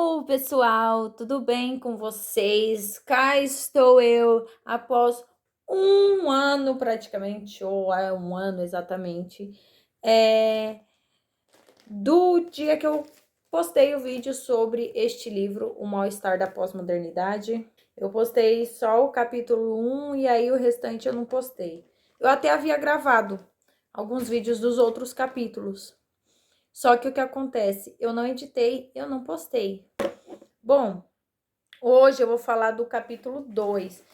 Hello, pessoal, tudo bem com vocês? Cá estou eu após um ano praticamente, ou é um ano exatamente, do dia que eu postei o vídeo sobre este livro, O Mal-Estar da Pós-Modernidade. Eu postei só o capítulo 1 e aí o restante eu não postei. Eu até havia gravado alguns vídeos dos outros capítulos. Só que o que acontece? Eu não editei, eu não postei. Bom, hoje eu vou falar do capítulo 2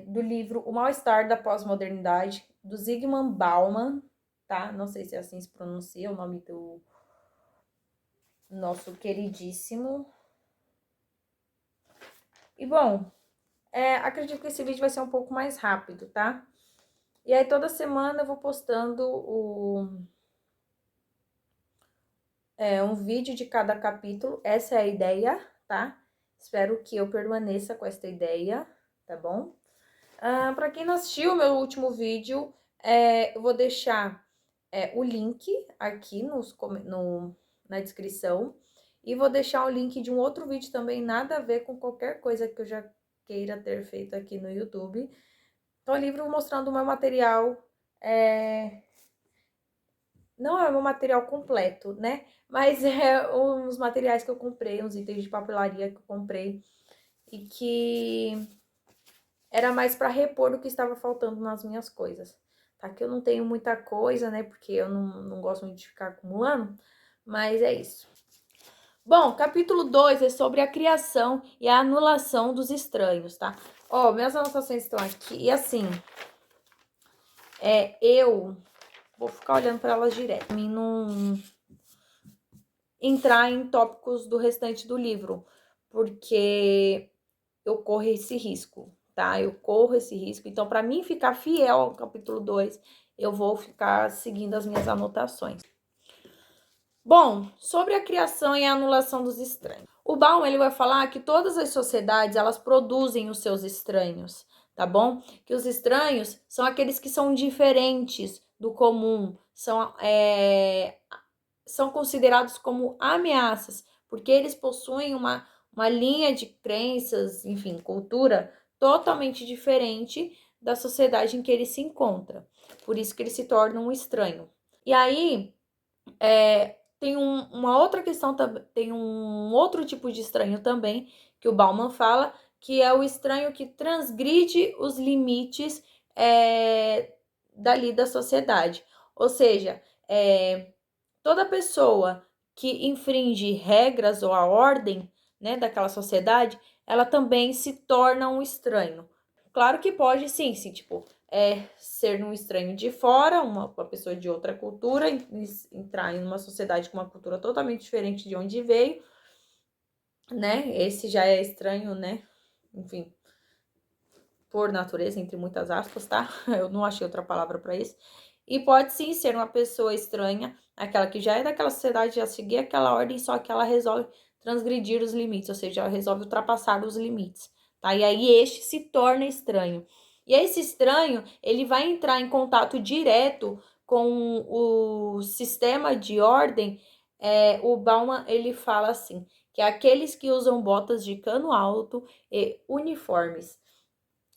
do livro O Mal-Estar da Pós-Modernidade, do Zygmunt Bauman, tá? Não sei se é assim se pronuncia o nome do nosso queridíssimo. E bom, acredito que esse vídeo vai ser um pouco mais rápido, tá? E aí toda semana eu vou postando um vídeo de cada capítulo, essa é a ideia, tá? Espero que eu permaneça com esta ideia, tá bom? Para quem não assistiu o meu último vídeo, eu vou deixar o link aqui na descrição. E vou deixar o link de um outro vídeo também, nada a ver com qualquer coisa que eu já queira ter feito aqui no YouTube. Então, o livro mostrando o meu material, não é o meu material completo, né? Mas é uns materiais que eu comprei, uns itens de papelaria que eu comprei. E que era mais para repor o que estava faltando nas minhas coisas. Tá? Que eu não tenho muita coisa, né? Porque eu não gosto muito de ficar acumulando. Mas é isso. Bom, capítulo 2 é sobre a criação e a anulação dos estranhos, tá? Ó, minhas anotações estão aqui. E assim, eu vou ficar olhando para elas direto. Pra mim não entrar em tópicos do restante do livro. Porque eu corro esse risco, tá? Eu corro esse risco. Então, para mim ficar fiel ao capítulo 2, eu vou ficar seguindo as minhas anotações. Bom, sobre a criação e a anulação dos estranhos. O Baum, ele vai falar que todas as sociedades, elas produzem os seus estranhos, tá bom? Que os estranhos são aqueles que são diferentes do comum, são considerados como ameaças, porque eles possuem uma linha de crenças, enfim, cultura totalmente diferente da sociedade em que ele se encontra. Por isso que ele se torna um estranho. E aí, tem uma outra questão, tem um outro tipo de estranho também, que o Bauman fala, que é o estranho que transgride os limites dali da sociedade. Ou seja, toda pessoa que infringe regras ou a ordem, né, daquela sociedade, ela também se torna um estranho. Claro que pode sim, tipo, ser um estranho de fora, uma pessoa de outra cultura, entrar em uma sociedade com uma cultura totalmente diferente de onde veio, né? Esse já é estranho, né? Enfim, por natureza, entre muitas aspas, tá? Eu não achei outra palavra para isso. E pode sim ser uma pessoa estranha, aquela que já é daquela sociedade, já seguir aquela ordem, só que ela resolve transgredir os limites, ou seja, ela resolve ultrapassar os limites, tá? E aí este se torna estranho. E esse estranho, ele vai entrar em contato direto com o sistema de ordem. O Bauman, ele fala assim, que é aqueles que usam botas de cano alto e uniformes.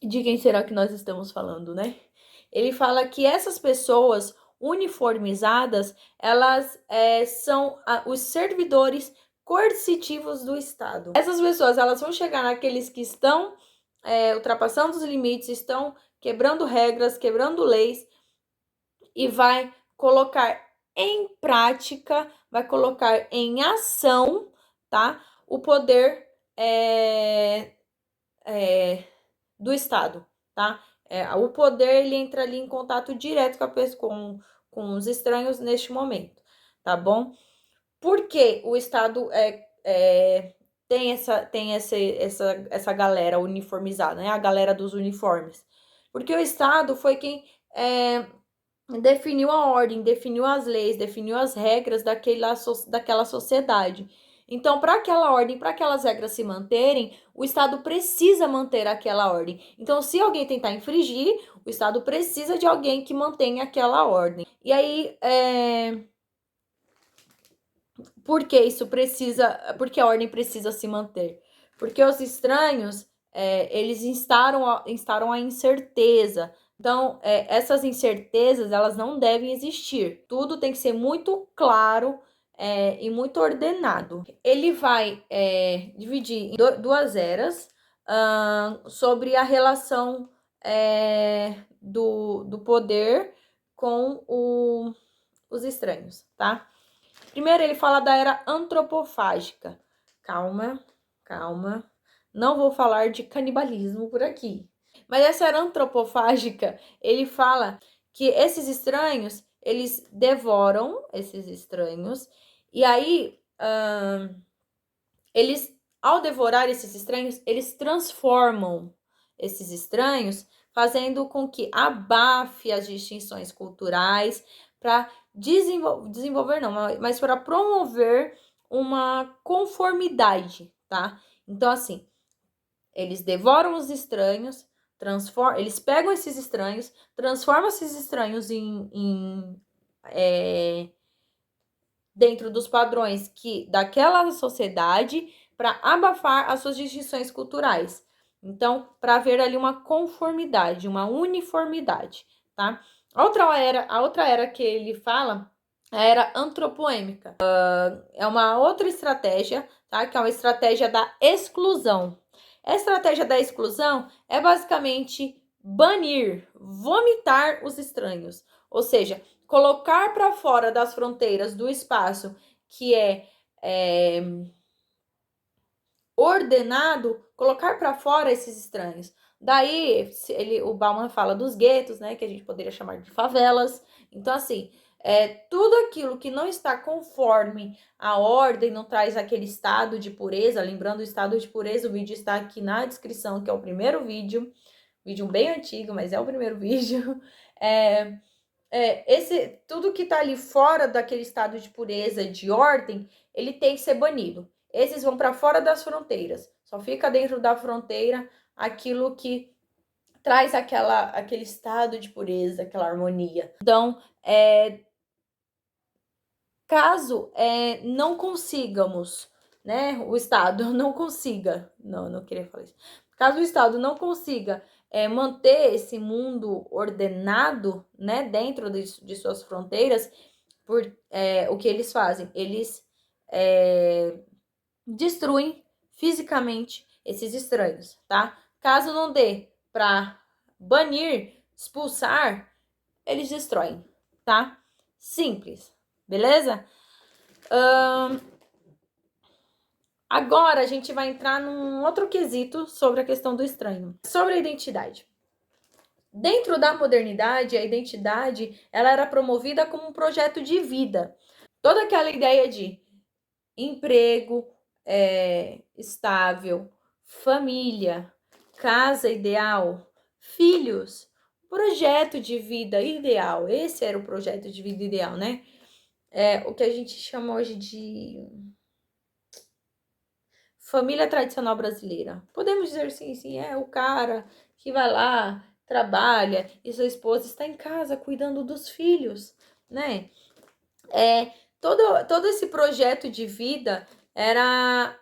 De quem será que nós estamos falando, né? Ele fala que essas pessoas uniformizadas, elas são os servidores coercitivos do Estado. Essas pessoas, elas vão chegar naqueles que estão ultrapassando os limites, estão quebrando regras, quebrando leis, e vai colocar em prática, vai colocar em ação, tá? O poder do Estado, tá? O poder, ele entra ali em contato direto com a pessoa, com os estranhos neste momento, tá bom? Por que o Estado tem essa galera uniformizada, né? A galera dos uniformes. Porque o Estado foi quem definiu a ordem, definiu as leis, definiu as regras daquela sociedade. Então, para aquela ordem, para aquelas regras se manterem, o Estado precisa manter aquela ordem. Então, se alguém tentar infringir, o Estado precisa de alguém que mantenha aquela ordem. E aí, Por que isso precisa, porque a ordem precisa se manter? Porque os estranhos, eles instauram a incerteza. Então, essas incertezas, elas não devem existir. Tudo tem que ser muito claro, e muito ordenado. Ele vai dividir em duas eras, sobre a relação do poder com os estranhos, tá? Primeiro, ele fala da era antropofágica. Calma, calma. Não vou falar de canibalismo por aqui. Mas essa era antropofágica, ele fala que esses estranhos, eles devoram esses estranhos. E aí, eles, ao devorar esses estranhos, eles transformam esses estranhos, fazendo com que abafe as distinções culturais para desenvolver não, mas para promover uma conformidade, tá? Então, assim, eles devoram os estranhos, eles pegam esses estranhos, transformam esses estranhos dentro dos padrões daquela sociedade para abafar as suas distinções culturais. Então, para haver ali uma conformidade, uma uniformidade, tá? A outra era que ele fala é a era antropoêmica. É uma outra estratégia, tá? Que é uma estratégia da exclusão. A estratégia da exclusão é basicamente banir, vomitar os estranhos. Ou seja, colocar para fora das fronteiras do espaço que é ordenado, colocar para fora esses estranhos. Daí, o Bauman fala dos guetos, né, que a gente poderia chamar de favelas. Então, assim, tudo aquilo que não está conforme a ordem, não traz aquele estado de pureza. Lembrando, o estado de pureza, o vídeo está aqui na descrição, que é o primeiro vídeo bem antigo, mas é o primeiro vídeo. Tudo que tá ali fora daquele estado de pureza, de ordem, ele tem que ser banido. Esses vão para fora das fronteiras. Só fica dentro da fronteira aquilo que traz aquele estado de pureza, aquela harmonia. Então, caso não consigamos, né, o Estado não consiga, não queria falar isso. Caso o Estado não consiga manter esse mundo ordenado, né, dentro de suas fronteiras, o que eles fazem? Eles destruem fisicamente esses estranhos, tá? Caso não dê para banir, expulsar, eles destroem, tá? Simples, beleza? Agora a gente vai entrar num outro quesito sobre a questão do estranho, sobre a identidade. Dentro da modernidade, a identidade ela era promovida como um projeto de vida. Toda aquela ideia de emprego estável, família, casa ideal, filhos, projeto de vida ideal. Esse era o projeto de vida ideal, né? O que a gente chama hoje de família tradicional brasileira. Podemos dizer sim, é o cara que vai lá, trabalha e sua esposa está em casa cuidando dos filhos, né? Todo esse projeto de vida era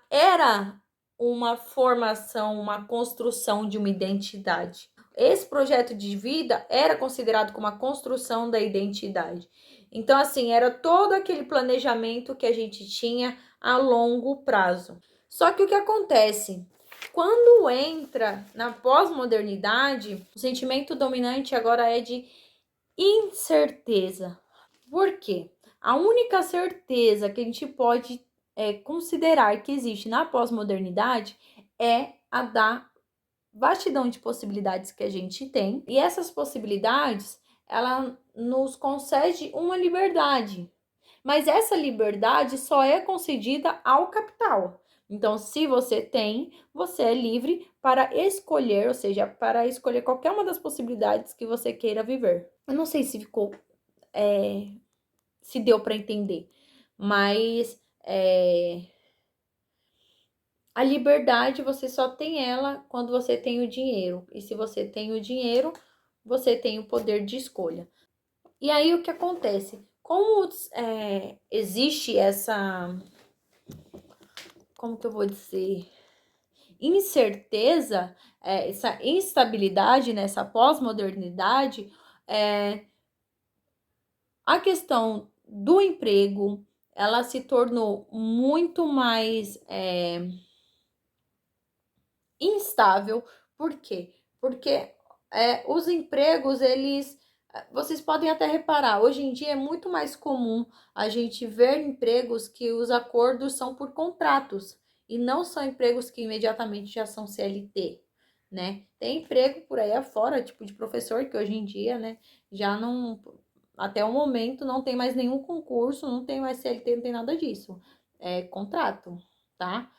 uma formação, uma construção de uma identidade. Esse projeto de vida era considerado como a construção da identidade. Então, assim, era todo aquele planejamento que a gente tinha a longo prazo. Só que o que acontece? Quando entra na pós-modernidade, o sentimento dominante agora é de incerteza. Por quê? A única certeza que a gente pode considerar que existe na pós-modernidade é a da vastidão de possibilidades que a gente tem. E essas possibilidades, ela nos concede uma liberdade. Mas essa liberdade só é concedida ao capital. Então, se você tem, você é livre para escolher, ou seja, para escolher qualquer uma das possibilidades que você queira viver. Eu não sei se ficou, se deu para entender, mas a liberdade você só tem ela quando você tem o dinheiro. E se você tem o dinheiro, você tem o poder de escolha. E aí o que acontece? Como existe como que eu vou dizer? Incerteza, essa instabilidade nessa pós-modernidade, a questão do emprego, ela se tornou muito mais instável. Por quê? Porque os empregos, vocês podem até reparar, hoje em dia é muito mais comum a gente ver empregos que os acordos são por contratos e não são empregos que imediatamente já são CLT, né? Tem emprego por aí afora, tipo de professor, que hoje em dia, né, já não, até o momento, não tem mais nenhum concurso, não tem mais CLT, não tem nada disso. É contrato, tá?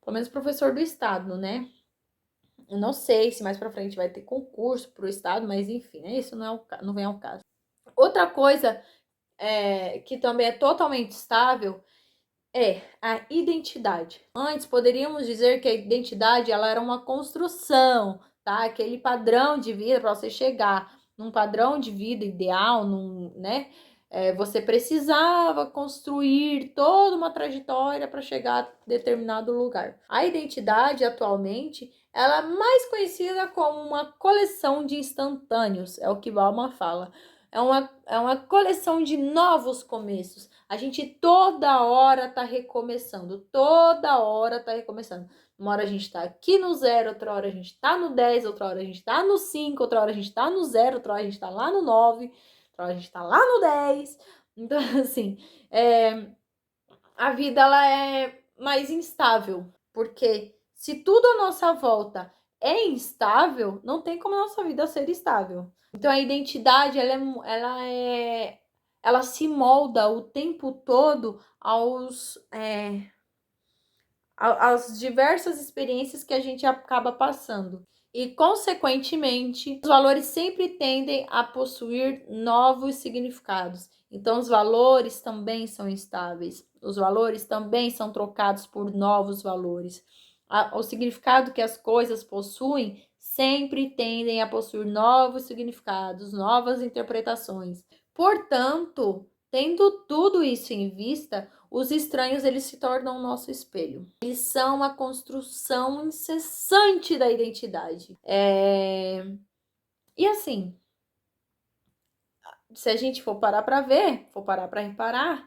Pelo menos professor do estado, né? Eu não sei se mais para frente vai ter concurso para o estado, mas enfim, né? Isso não vem ao caso. Outra coisa que também é totalmente estável é a identidade. Antes poderíamos dizer que a identidade ela era uma construção, tá? Aquele padrão de vida para você chegar num padrão de vida ideal, né? Você precisava construir toda uma trajetória para chegar a determinado lugar. A identidade atualmente ela é mais conhecida como uma coleção de instantâneos, é o que Bauman fala. É uma coleção de novos começos. A gente toda hora tá recomeçando, toda hora tá recomeçando. Uma hora a gente tá aqui no 0, outra hora a gente tá no 10, outra hora a gente tá no 5, outra hora a gente tá no 0, outra hora a gente tá lá no 9, outra hora a gente tá lá no 10. Então, assim, a vida ela é mais instável, porque se tudo à nossa volta é instável, não tem como a nossa vida ser estável. Então a identidade ela se molda o tempo todo às diversas experiências que a gente acaba passando. E, consequentemente, os valores sempre tendem a possuir novos significados. Então, os valores também são instáveis. Os valores também são trocados por novos valores. O significado que as coisas possuem sempre tendem a possuir novos significados, novas interpretações. Portanto, tendo tudo isso em vista, os estranhos eles se tornam o nosso espelho. Eles são a construção incessante da identidade. E assim, se a gente for parar para ver, for parar para reparar,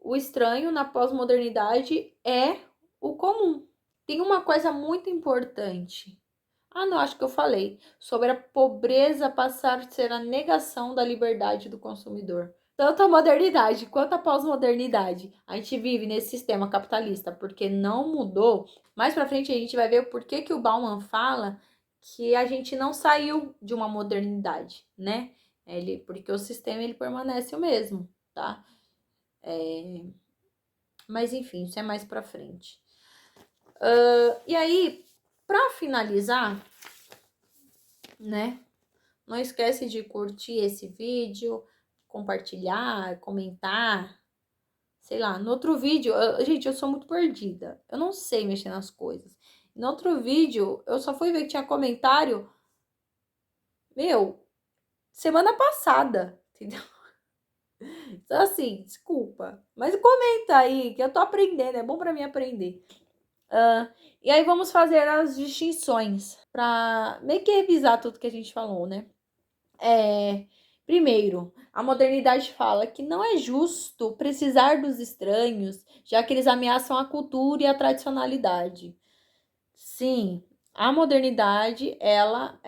o estranho na pós-modernidade é o comum. Tem uma coisa muito importante. Não, acho que eu falei sobre a pobreza passar a ser a negação da liberdade do consumidor. Tanto a modernidade quanto a pós-modernidade, a gente vive nesse sistema capitalista, porque não mudou. Mais pra frente a gente vai ver o porquê que o Bauman fala que a gente não saiu de uma modernidade, né? Porque o sistema ele permanece o mesmo, tá? Mas enfim, isso é mais pra frente. E aí, pra finalizar, né? Não esquece de curtir esse vídeo, compartilhar, comentar, sei lá. No outro vídeo, gente, eu sou muito perdida. Eu não sei mexer nas coisas. No outro vídeo, eu só fui ver que tinha comentário, semana passada, entendeu? Então, assim, desculpa. Mas comenta aí, que eu tô aprendendo, é bom pra mim aprender. E aí vamos fazer as distinções pra meio que revisar tudo que a gente falou, né? Primeiro, a modernidade fala que não é justo precisar dos estranhos, já que eles ameaçam a cultura e a tradicionalidade. Sim, a modernidade, ela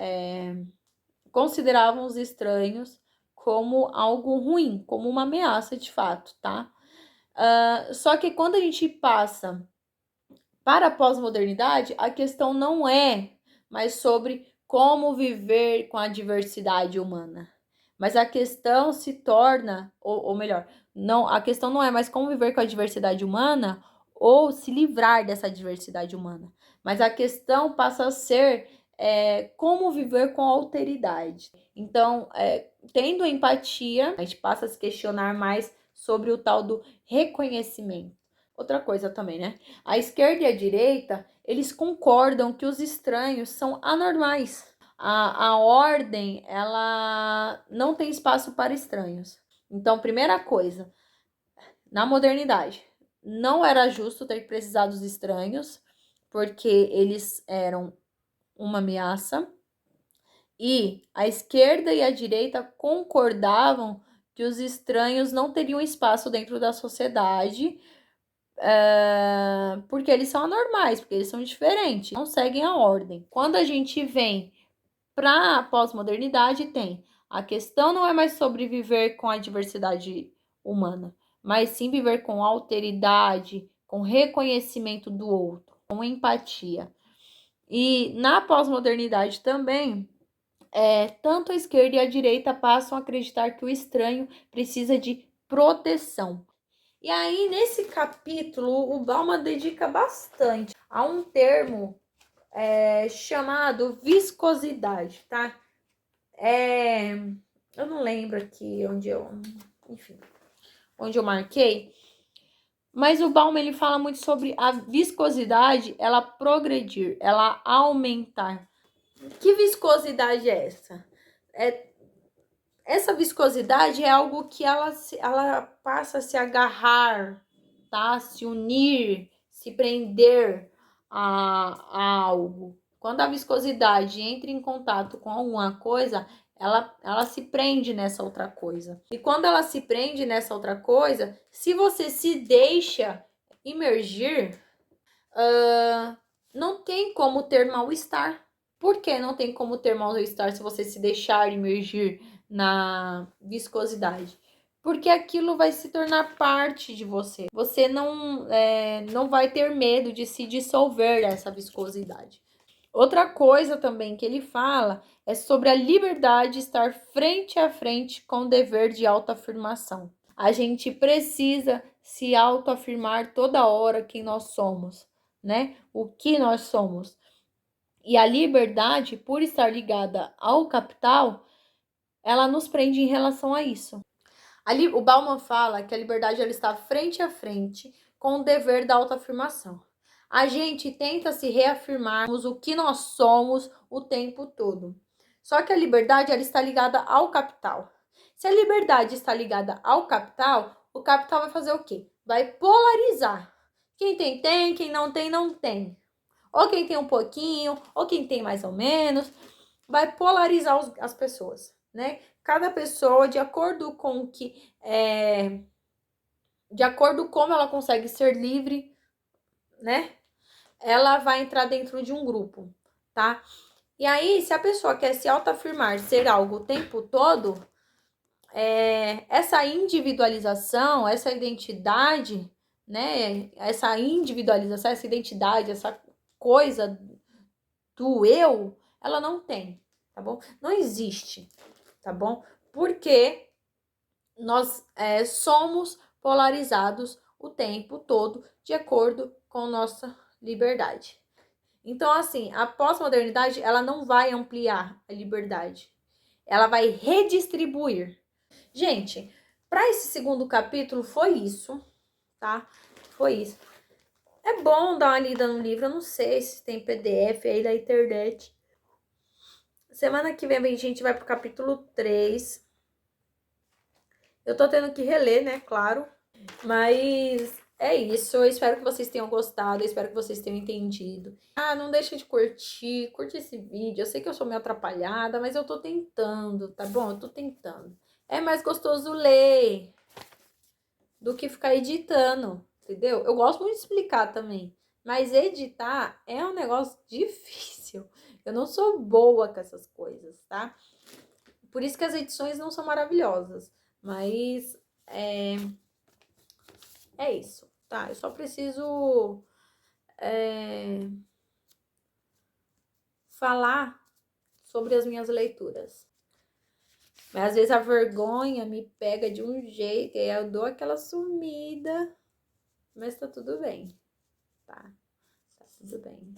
considerava os estranhos como algo ruim, como uma ameaça de fato, tá? Só que quando a gente passa para a pós-modernidade, a questão não é mais sobre como viver com a diversidade humana. Mas a questão se torna, ou melhor, não, a questão não é mais como viver com a diversidade humana ou se livrar dessa diversidade humana. Mas a questão passa a ser como viver com alteridade. Então, tendo empatia, a gente passa a se questionar mais sobre o tal do reconhecimento. Outra coisa também, né? A esquerda e a direita, eles concordam que os estranhos são anormais. A ordem, ela não tem espaço para estranhos. Então, primeira coisa, na modernidade, não era justo ter precisado dos estranhos, porque eles eram uma ameaça. E a esquerda e a direita concordavam que os estranhos não teriam espaço dentro da sociedade, porque eles são anormais, porque eles são diferentes, não seguem a ordem. Quando a gente vem para a pós-modernidade, tem a questão não é mais sobre viver com a diversidade humana, mas sim viver com alteridade, com reconhecimento do outro, com empatia. E na pós-modernidade também, tanto a esquerda e a direita passam a acreditar que o estranho precisa de proteção. E aí, nesse capítulo, o Bauman dedica bastante a um termo chamado viscosidade, tá? Eu não lembro aqui onde eu marquei, mas o Bauman ele fala muito sobre a viscosidade, ela progredir, ela aumentar. Que viscosidade é essa? Essa viscosidade é algo que ela passa a se agarrar, tá? Se unir, se prender a algo. Quando a viscosidade entra em contato com alguma coisa, ela se prende nessa outra coisa. E quando ela se prende nessa outra coisa, se você se deixa imergir, não tem como ter mal-estar. Por que não tem como ter mal-estar se você se deixar imergir na viscosidade? Porque aquilo vai se tornar parte de você. Você não vai ter medo de se dissolver dessa viscosidade. Outra coisa também que ele fala é sobre a liberdade de estar frente a frente com o dever de autoafirmação. A gente precisa se autoafirmar toda hora quem nós somos, né? O que nós somos. E a liberdade, por estar ligada ao capital, ela nos prende em relação a isso. Ali, o Bauman fala que a liberdade ela está frente a frente com o dever da autoafirmação. A gente tenta se reafirmarmos o que nós somos o tempo todo. Só que a liberdade ela está ligada ao capital. Se a liberdade está ligada ao capital, o capital vai fazer o quê? Vai polarizar. Quem tem, quem não tem, não tem. Ou quem tem um pouquinho, ou quem tem mais ou menos. Vai polarizar as pessoas, né? Cada pessoa, de acordo com de acordo com como ela consegue ser livre, né? Ela vai entrar dentro de um grupo, tá? E aí, se a pessoa quer se autoafirmar, ser algo o tempo todo, essa individualização, essa identidade, né? Essa individualização, essa identidade, essa coisa do eu, ela não tem, tá bom? Não existe, tá bom? Porque nós somos polarizados o tempo todo de acordo com nossa liberdade. Então, assim, a pós-modernidade, ela não vai ampliar a liberdade. Ela vai redistribuir. Gente, para esse segundo capítulo foi isso, tá? Foi isso. É bom dar uma lida no livro, eu não sei se tem PDF aí da internet. Semana que vem a gente vai pro capítulo 3. Eu tô tendo que reler, né? Claro. Mas é isso. Eu espero que vocês tenham gostado. Eu espero que vocês tenham entendido. Não deixa de curtir. Curte esse vídeo. Eu sei que eu sou meio atrapalhada, mas eu tô tentando, tá bom? Eu tô tentando. É mais gostoso ler do que ficar editando, entendeu? Eu gosto muito de explicar também. Mas editar é um negócio difícil. Eu não sou boa com essas coisas, tá? Por isso que as edições não são maravilhosas. Mas é isso, tá? Eu só preciso falar sobre as minhas leituras. Mas às vezes a vergonha me pega de um jeito e aí eu dou aquela sumida. Mas tá tudo bem, tá? Tá tudo bem.